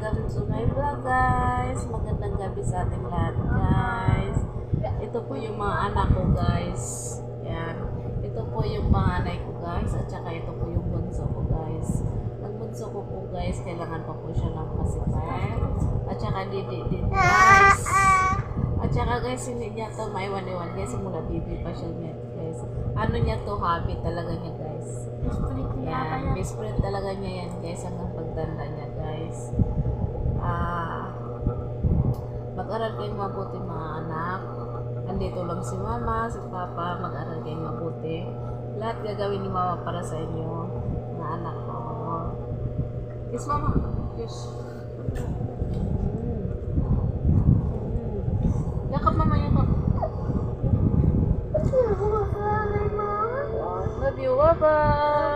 welcome to my vlog guys. Magandang gabi sa ating lahat guys. Ito po yung mga anak ko guys. Yan. Ito po yung panganay ko guys. At saka ito po yung bunso ko guys. Ang bunso ko po guys, kailangan pa po siya ng pacifier. At saka din guys. At saka guys, hindi niya to maiwan-iwan guys. Simula baby pa siya guys. Ano niya to, habit talaga niya guys. Yan, best friend talaga niya yan guys hanggang pagtanda niya guys. Mag-aral kayong mabuti mga anak. Andito lang si mama, si papa, mag-aral kayong mabuti. Lahat gagawin ni mama para sa inyo, mga anak ko. Kiss mama. Kiss. Yakap mama, yakap. Love you, bye-bye.